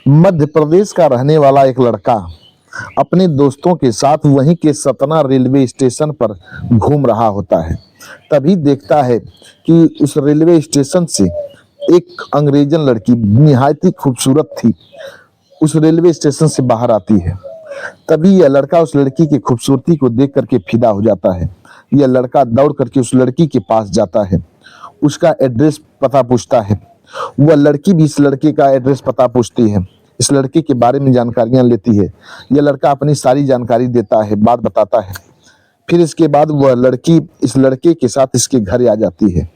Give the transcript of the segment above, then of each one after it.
मध्य प्रदेश का रहने वाला एक लड़का अपने दोस्तों के साथ वहीं के सतना रेलवे स्टेशन पर घूम रहा होता है। तभी देखता है कि उस रेलवे स्टेशन से एक अंग्रेजन लड़की निहायत ही खूबसूरत थी उस रेलवे स्टेशन से बाहर आती है। तभी यह लड़का उस लड़की की खूबसूरती को देख करके फिदा हो जाता है। यह लड़का दौड़ करके उस लड़की के पास जाता है, उसका एड्रेस पता पूछता है। वह लड़की भी इस लड़के का एड्रेस पता पूछती है, इस लड़के के बारे में जानकारियां लेती है। यह लड़का अपनी सारी जानकारी देता है, बात बताता है। फिर इसके बाद वह लड़की इस लड़के के साथ इसके घर आ जाती है।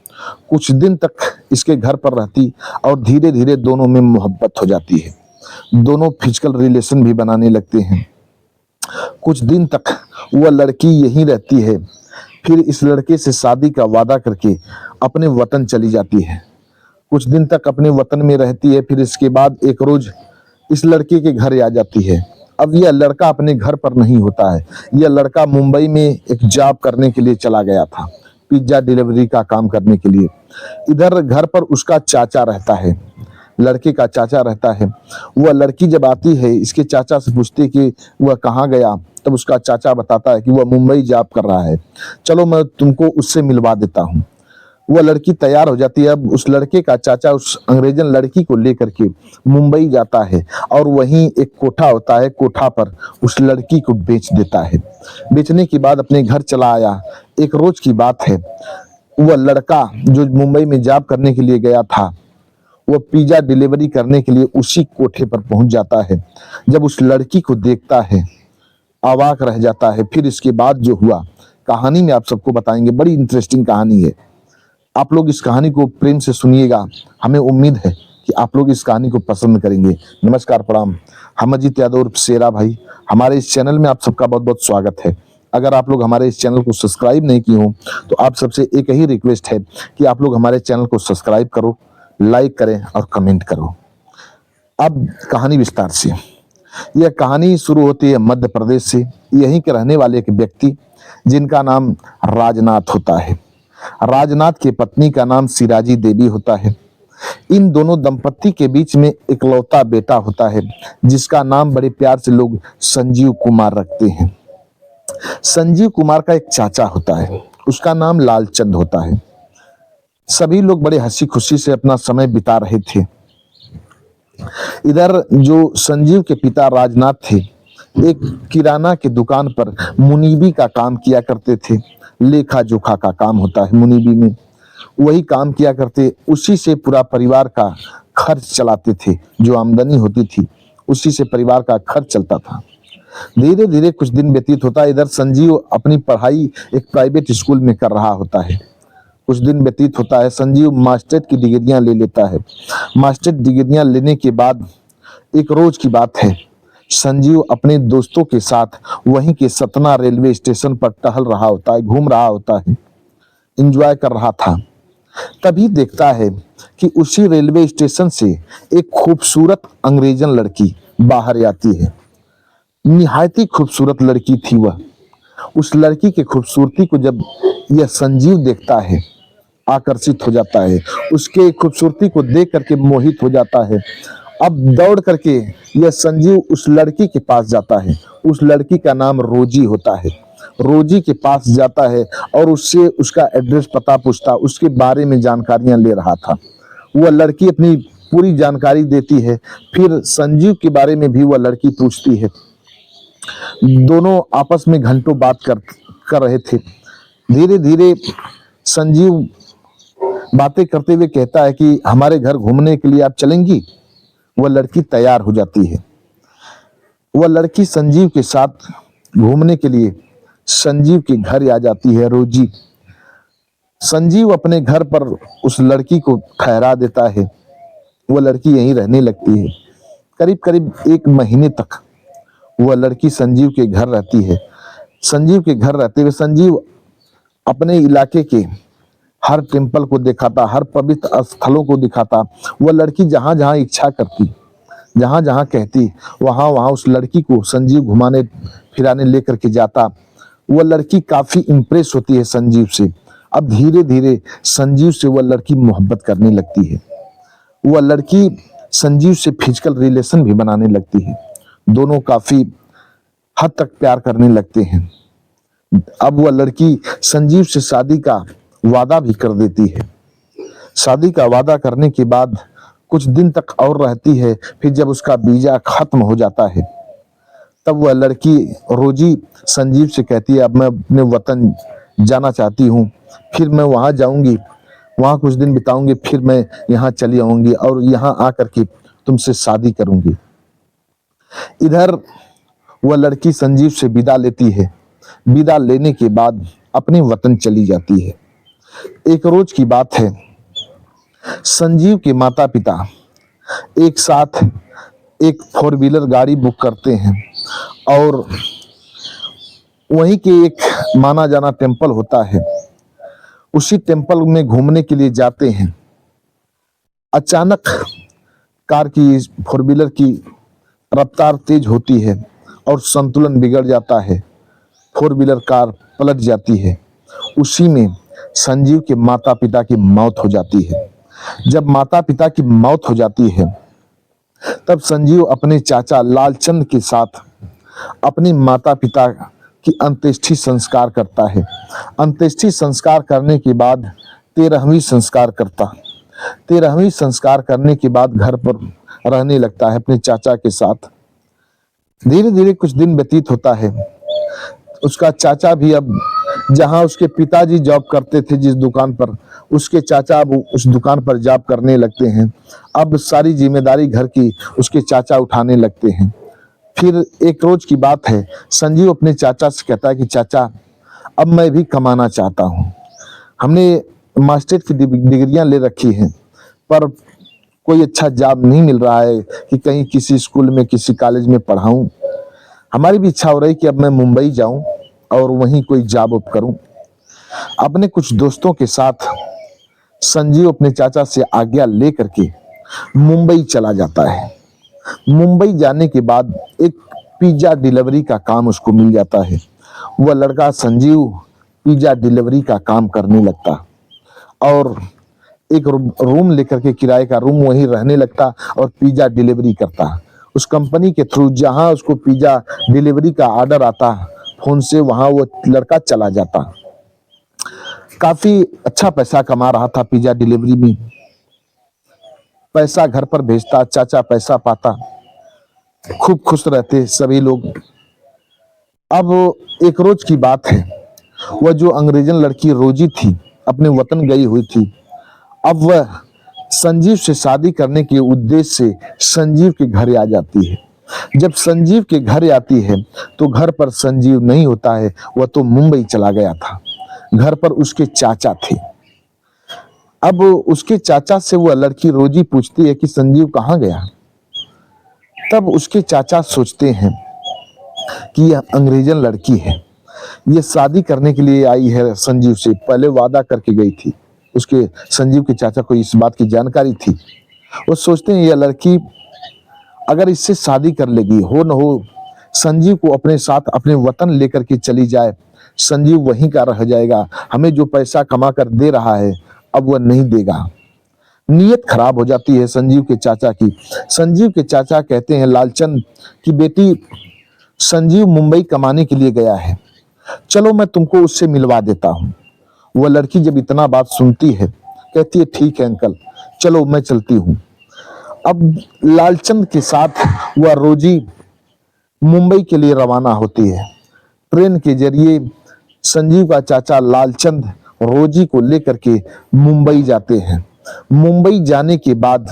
कुछ दिन तक इसके घर पर रहती और धीरे धीरे दोनों में मोहब्बत हो जाती है। दोनों फिजिकल रिलेशन भी बनाने लगते हैं। कुछ दिन तक वह लड़की यहीं रहती है, फिर इस लड़के से शादी का वादा करके अपने वतन चली जाती है। कुछ दिन तक अपने वतन में रहती है, फिर इसके बाद एक रोज इस लड़के के घर आ जाती है। अब यह लड़का अपने घर पर नहीं होता है, यह लड़का मुंबई में एक जॉब करने के लिए चला गया था, पिज्जा डिलीवरी का काम करने के लिए। इधर घर पर उसका चाचा रहता है, लड़के का चाचा रहता है। वह लड़की जब आती है इसके चाचा से पूछती कि वह कहाँ गया, तब उसका चाचा बताता है कि वह मुंबई जॉब कर रहा है, चलो मैं तुमको उससे मिलवा देता हूँ। वह लड़की तैयार हो जाती है। अब उस लड़के का चाचा उस अंग्रेजन लड़की को लेकर के मुंबई जाता है और वहीं एक कोठा होता है, कोठा पर उस लड़की को बेच देता है। बेचने के बाद अपने घर चला आया। एक रोज की बात है, वह लड़का जो मुंबई में जॉब करने के लिए गया था वह पिज्जा डिलीवरी करने के लिए उसी कोठे पर पहुंच जाता है। जब उस लड़की को देखता है अवाक रह जाता है। फिर इसके बाद जो हुआ कहानी में आप सबको बताएंगे, बड़ी इंटरेस्टिंग कहानी है। आप लोग इस कहानी को प्रेम से सुनिएगा, हमें उम्मीद है कि आप लोग इस कहानी को पसंद करेंगे। नमस्कार, प्रणाम। हम अजीत यादव और शेरा भाई, हमारे इस चैनल में आप सबका बहुत बहुत स्वागत है। अगर आप लोग हमारे इस चैनल को सब्सक्राइब नहीं किए हो तो आप सबसे एक ही रिक्वेस्ट है कि आप लोग हमारे चैनल को सब्सक्राइब करो, लाइक करें और कमेंट करो। अब कहानी विस्तार से। यह कहानी शुरू होती है मध्य प्रदेश से। यहीं के रहने वाले एक व्यक्ति जिनका नाम राजनाथ होता है। राजनाथ की पत्नी का नाम सिराजी देवी होता है। इन दोनों दंपत्ति के बीच में इकलौता बेटा होता है जिसका नाम बड़े प्यार से लोग संजीव कुमार रखते हैं। संजीव कुमार का एक चाचा होता है, उसका नाम लालचंद होता है। सभी लोग बड़े हंसी खुशी से अपना समय बिता रहे थे। इधर जो संजीव के पिता राजनाथ थे, एक किराना की दुकान पर मुनीबी का काम किया करते थे। लेखा जोखा का काम होता है मुनीबी में, वही काम किया करते। उसी से पूरा परिवार का खर्च चलाते थे। जो आमदनी होती थी उसी से परिवार का खर्च चलता था। धीरे धीरे कुछ दिन व्यतीत होता है। इधर संजीव अपनी पढ़ाई एक प्राइवेट स्कूल में कर रहा होता है। कुछ दिन व्यतीत होता है, संजीव मास्टर की डिग्रियां ले लेता है। मास्टर डिग्रियां लेने के बाद एक रोज की बात है, संजीव अपने दोस्तों के साथ वहीं के सतना रेलवे स्टेशन पर टहल रहा होता है, घूम रहा होता है, एंजॉय कर रहा था। तभी देखता है कि उसी रेलवे स्टेशन से एक खूबसूरत अंग्रेजन लड़की बाहर आती है। निहायत ही खूबसूरत लड़की थी वह। उस लड़की की खूबसूरती को जब यह संजीव देखता है आकर्षित हो जाता है, उसके खूबसूरती को देख करके मोहित हो जाता है। अब दौड़ करके यह संजीव उस लड़की के पास जाता है। उस लड़की का नाम रोजी होता है। रोजी के पास जाता है और उससे उसका एड्रेस पता पूछता, उसके बारे में जानकारियां ले रहा था। वह लड़की अपनी पूरी जानकारी देती है। फिर संजीव के बारे में भी वह लड़की पूछती है। दोनों आपस में घंटों बात कर रहे थे। धीरे धीरे संजीव बातें करते हुए कहता है कि हमारे घर घूमने के लिए आप चलेंगी। वह लड़की तैयार हो जाती है। वह लड़की संजीव के साथ घूमने के लिए संजीव के घर आ जाती है। रोजी संजीव अपने घर पर उस लड़की को ठहरा देता है। वह लड़की यहीं रहने लगती है। करीब करीब 1 महीने तक वह लड़की संजीव के घर रहती है। संजीव के घर रहते हुए संजीव अपने इलाके के हर टेम्पल को दिखाता, हर पवित्र स्थलों को दिखाता। वह लड़की जहां जहां इच्छा करती, जहां जहां कहती, वहां वहां उस लड़की को संजीव घुमाने फिराने लेकर के जाता। वह लड़की काफी इंप्रेस होती है संजीव से। अब धीरे धीरे संजीव से वह लड़की मोहब्बत करने लगती है। वह लड़की संजीव से फिजिकल रिलेशन भी बनाने लगती है। दोनों काफी हद तक प्यार करने लगते हैं। अब वह लड़की संजीव से शादी का वादा भी कर देती है। शादी का वादा करने के बाद कुछ दिन तक और रहती है। फिर जब उसका वीजा खत्म हो जाता है तब वह लड़की रोजी संजीव से कहती है, अब मैं अपने वतन जाना चाहती हूँ, फिर मैं वहां जाऊंगी, वहां कुछ दिन बिताऊंगी, फिर मैं यहाँ चली आऊंगी और यहाँ आकर के तुमसे शादी करूंगी। इधर वह लड़की संजीव से विदा लेती है। विदा लेने के बाद अपने वतन चली जाती है। एक रोज की बात है, संजीव के माता पिता एक साथ एक 4 व्हीलर गाड़ी बुक करते हैं और वहीं के एक माना जाना टेम्पल होता है, उसी टेम्पल में घूमने के लिए जाते हैं। अचानक कार की 4 व्हीलर की रफ्तार तेज होती है और संतुलन बिगड़ जाता है। 4 व्हीलर कार पलट जाती है। उसी में संजीव के माता पिता की मौत हो जाती है। जब माता पिता की मौत हो जाती है तब संजीव अपने चाचा लालचंद के साथ अपने माता पिता की अंत्येष्टि संस्कार करता है। अंत्येष्टि संस्कार करने के बाद 13वीं संस्कार करता। 13वीं संस्कार करने के बाद घर पर रहने लगता है अपने चाचा के साथ। धीरे धीरे कुछ दिन व्यतीत होता है। उसका चाचा भी अब जहां उसके पिताजी जॉब करते थे जिस दुकान पर, उसके चाचा अब उस दुकान पर जॉब करने लगते हैं। अब सारी जिम्मेदारी घर की उसके चाचा उठाने लगते हैं। फिर एक रोज की बात है, संजीव अपने चाचा से कहता है कि चाचा अब मैं भी कमाना चाहता हूँ। हमने मास्टर्स की डिग्रियां ले रखी हैं पर कोई अच्छा जॉब नहीं मिल रहा है कि कहीं किसी स्कूल में किसी कॉलेज में पढ़ाऊं। हमारी भी इच्छा हो रही कि अब मैं मुंबई जाऊं और वहीं कोई जॉब करूं। अपने कुछ दोस्तों के साथ संजीव अपने चाचा से आज्ञा लेकर के मुंबई चला जाता है। मुंबई जाने के बाद एक पिज्जा डिलीवरी का काम उसको मिल जाता है। वह लड़का संजीव पिज्जा डिलीवरी का काम करने लगता और एक रूम लेकर के किराए का रूम वहीं रहने लगता और पिज्जा डिलीवरी करता। उस कंपनी के थ्रू जहां उसको पिज्जा डिलीवरी का ऑर्डर आता फोन से, वहां वो लड़का चला जाता। काफी अच्छा पैसा कमा रहा था पिज्जा डिलीवरी में। पैसा घर पर भेजता, चाचा पैसा पाता, खूब खुश रहते सभी लोग। अब एक रोज की बात है, वह जो अंग्रेजन लड़की रोजी थी अपने वतन गई हुई थी। अब वह संजीव से शादी करने के उद्देश्य से संजीव के घर आ जाती है। जब संजीव के घर आती है तो घर पर संजीव नहीं होता है, वह तो मुंबई चला गया था। घर पर उसके चाचा थे। अब उसके चाचा से वह लड़की रोजी पूछती है कि संजीव कहाँ गया। तब उसके चाचा सोचते हैं कि यह अंग्रेजन लड़की है, यह शादी करने के लिए आई है संजीव से, पहले वादा करके गई थी। उसके संजीव के चाचा को इस बात की जानकारी थी। वो सोचते हैं यह लड़की अगर इससे शादी कर लेगी, हो न हो संजीव को अपने साथ अपने वतन लेकर के चली जाए, संजीव वहीं का रह जाएगा। हमें जो पैसा कमा कर दे रहा है अब वह नहीं देगा। नीयत खराब हो जाती है संजीव के चाचा की। संजीव के चाचा कहते हैं लालचंद की बेटी संजीव मुंबई कमाने के लिए गया है, चलो मैं तुमको उससे मिलवा देता हूँ। वह लड़की जब इतना बात सुनती है कहती है ठीक है अंकल, चलो मैं चलती हूँ। अब लालचंद के साथ वह रोजी मुंबई के लिए रवाना होती है। ट्रेन के जरिए संजीव का चाचा लालचंद रोजी को लेकर के मुंबई जाते हैं। मुंबई जाने के बाद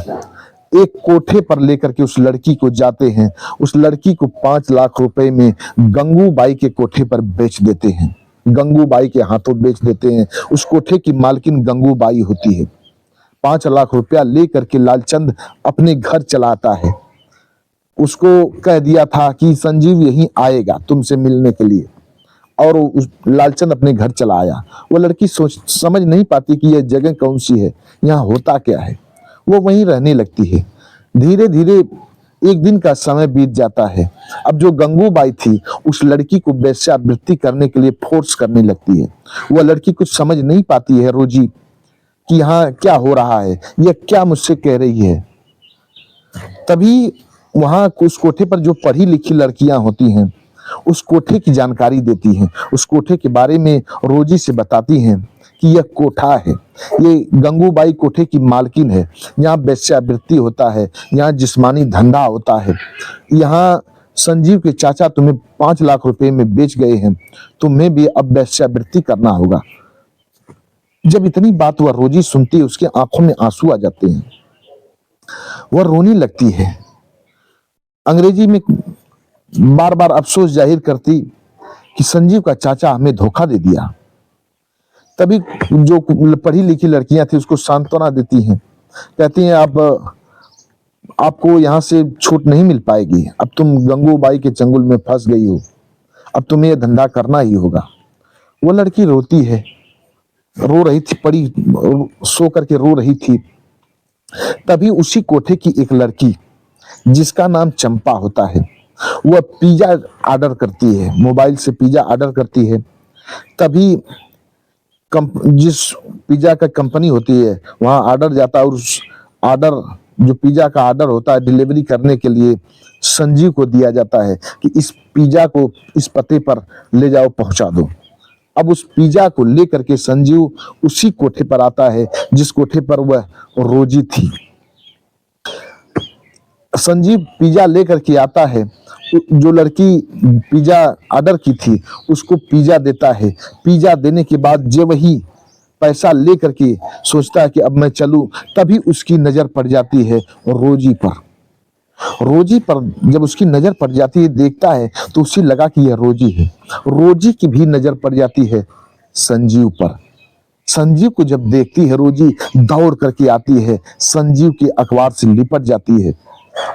एक कोठे पर लेकर के उस लड़की को जाते हैं। उस लड़की को 5 लाख रुपए में गंगूबाई के कोठे पर बेच देते हैं। गंगूबाई के हाथों बेच देते हैं। उस कोठे की मालकिन गंगूबाई होती है। 5 लाख रुपया लेकर के लालचंद अपने घर चलाता है। उसको कह दिया था कि संजीव यहीं आएगा तुमसे मिलने के लिए, और उस लालचंद अपने घर चला आया। वो लड़की समझ नहीं पाती कि यह जगह कौन सी है, यहाँ होता क्या है। वो वहीं रहने लगती है। धीरे धीरे एक दिन का समय बीत जाता है। अब जो गंगूबाई थी उस लड़की को वेश्यावृत्ति करने के लिए फोर्स करने लगती है। वह लड़की कुछ समझ नहीं पाती है रोजी कि यहाँ क्या हो रहा है, यह क्या मुझसे कह रही है। तभी वहां उस कोठे पर जो पढ़ी लिखी लड़कियां होती हैं उस कोठे की जानकारी देती हैं, उस कोठे के बारे में रोजी से बताती हैं कि यह कोठा है, ये गंगूबाई कोठे की मालकिन है, यहाँ वेश्यावृत्ति होता है, यहाँ जिस्मानी धंधा होता है, यहाँ संजीव के चाचा तुम्हें 5 लाख रुपए में बेच गए हैं, तुम्हें भी अब वेश्यावृत्ति करना होगा। जब इतनी बात वह रोजी सुनती है उसके आंखों में आंसू आ जाते हैं, वह रोने लगती है। अंग्रेजी में बार बार अफसोस जाहिर करती कि संजीव का चाचा हमें धोखा दे दिया। तभी जो पढ़ी लिखी लड़कियां थी उसको सांत्वना देती हैं, कहती हैं अब आपको यहाँ से छूट नहीं मिल पाएगी, अब तुम गंगूबाई के चंगुल में फंस गई हो, अब तुम्हें यह धंधा करना ही होगा। वो लड़की रोती है, रो रही थी, पड़ी सो करके रो रही थी। तभी उसी कोठे की एक लड़की जिसका नाम चंपा होता है वह पिज्जा ऑर्डर करती है, मोबाइल से पिज्जा ऑर्डर करती है। तभी जिस पिज्जा का कंपनी होती है वहां ऑर्डर जाता है और उस ऑर्डर जो पिज्जा का ऑर्डर होता है डिलीवरी करने के लिए संजीव को दिया जाता है कि इस पिज्जा को इस पते पर ले जाओ, पहुंचा दो। अब उस पिज्जा को लेकर के संजीव उसी कोठे पर आता है जिस कोठे पर वह रोजी थी। संजीव पिज्जा लेकर के आता है, जो लड़की पिज्जा ऑर्डर की थी उसको पिज्जा देता है। पिज्जा देने के बाद जब वही पैसा लेकर के सोचता है कि अब मैं चलूं, तभी उसकी नजर पड़ जाती है रोजी पर। रोजी पर जब उसकी नजर पड़ जाती है, देखता है तो उसे लगा कि यह रोजी है। रोजी की भी नजर पड़ जाती है संजीव पर। संजीव को जब देखती है रोजी दौड़ करके आती है, संजीव के अखबार से लिपट जाती है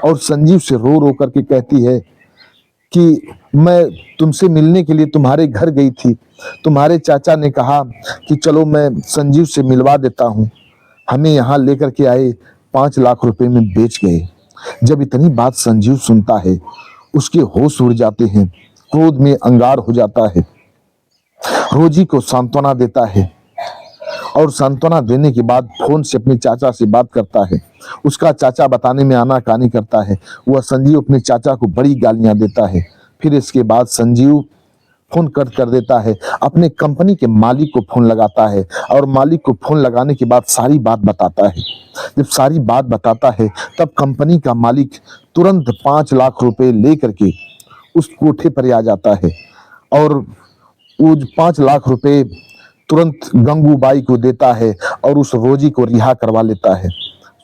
और संजीव से रो रो करके कहती है कि मैं तुमसे मिलने के लिए तुम्हारे घर गई थी, तुम्हारे चाचा ने कहा कि चलो मैं संजीव से मिलवा देता हूँ, हमें यहाँ लेकर के आए, 5 लाख रुपए में बेच गए। जब इतनी बात संजीव सुनता है उसके होश उड़ जाते हैं, क्रोध में अंगार हो जाता है। रोजी को सांत्वना देता है और सांत्वना देने के बाद फोन से अपने चाचा से बात करता है। उसका चाचा बताने में आनाकानी करता है, वह संजीव अपने चाचा को बड़ी गालियां देता है। फिर इसके बाद संजीव फोन कट कर देता है, अपने कंपनी के मालिक को फोन लगाता है और मालिक को फोन लगाने के बाद सारी बात बताता है। जब सारी बात बताता है तब कंपनी का मालिक तुरंत 5 लाख रुपए लेकर के उस कोठे पर आ जाता है और वो 5 लाख रुपए तुरंत गंगूबाई को देता है और उस रोजी को रिहा करवा लेता है,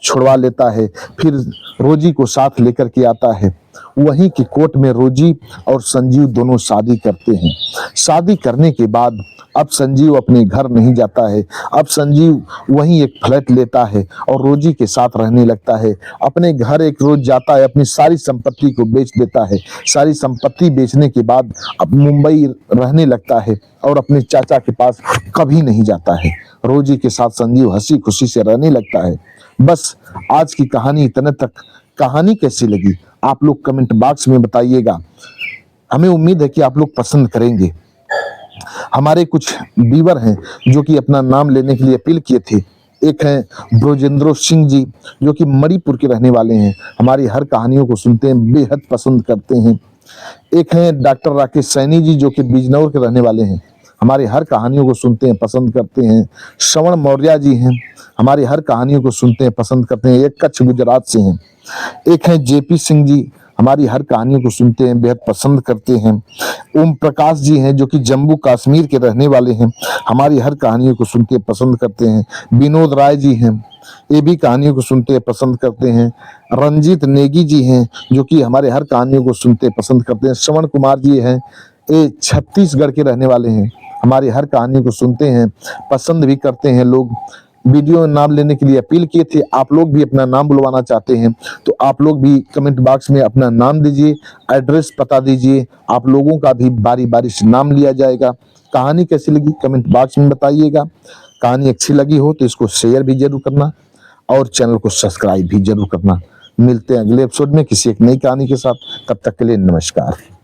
छुड़वा लेता है। फिर रोजी को साथ लेकर के आता है। वहीं की कोर्ट में रोजी और संजीव दोनों शादी करते हैं। शादी करने के बाद अब संजीव अपने घर नहीं जाता है, अब संजीव वहीं एक फ्लैट लेता है और रोजी के साथ रहने लगता है। अपने घर एक रोज जाता है, अपनी सारी संपत्ति को बेच देता है। सारी संपत्ति बेचने के बाद अब मुंबई रहने लगता है और अपने चाचा के पास कभी नहीं जाता है। रोजी के साथ संजीव हंसी खुशी से रहने लगता है। बस आज की कहानी इतने तक। कहानी कैसी लगी आप लोग कमेंट बॉक्स में बताइएगा। हमें उम्मीद है कि आप लोग पसंद करेंगे। हमारे कुछ व्यूअर हैं जो कि अपना नाम लेने के लिए अपील किए थे। एक हैं ब्रजेंद्र सिंह जी जो कि मणिपुर के रहने वाले हैं, हमारी हर कहानियों को सुनते हैं, बेहद पसंद करते हैं। एक हैं डॉक्टर राकेश सैनी जी जो कि बिजनौर के रहने वाले हैं, हमारी हर कहानियों को सुनते हैं, पसंद करते हैं। श्रवण मौर्य जी हैं, हमारी हर कहानियों को सुनते हैं, पसंद करते हैं। एक कच्छ गुजरात से हैं। एक हैं जेपी सिंह जी, हमारी हर कहानियों को सुनते हैं, बेहद पसंद करते हैं। ओम प्रकाश जी हैं जो कि जम्मू कश्मीर के रहने वाले हैं, हमारी हर कहानियों को सुनते हैं, पसंद करते हैं। विनोद राय जी हैं, ये भी कहानियों को सुनते हैं, पसंद करते हैं। रंजीत नेगी जी हैं जो कि हमारे हर कहानियों को सुनते पसंद करते हैं। श्रवण कुमार जी हैं, ये छत्तीसगढ़ के रहने वाले हैं, हमारी हर कहानियों को सुनते हैं, पसंद भी करते हैं। लोग वीडियो में नाम लेने के लिए अपील किए थे, आप लोग भी अपना नाम बुलवाना चाहते हैं तो आप लोग भी कमेंट बॉक्स में अपना नाम दीजिए, एड्रेस पता दीजिए, आप लोगों का भी बारी बारी से नाम लिया जाएगा। कहानी कैसी लगी कमेंट बॉक्स में बताइएगा। कहानी अच्छी लगी हो तो इसको शेयर भी जरूर करना और चैनल को सब्सक्राइब भी जरूर करना। मिलते हैं अगले एपिसोड में किसी एक नई कहानी के साथ, तब तक के लिए नमस्कार।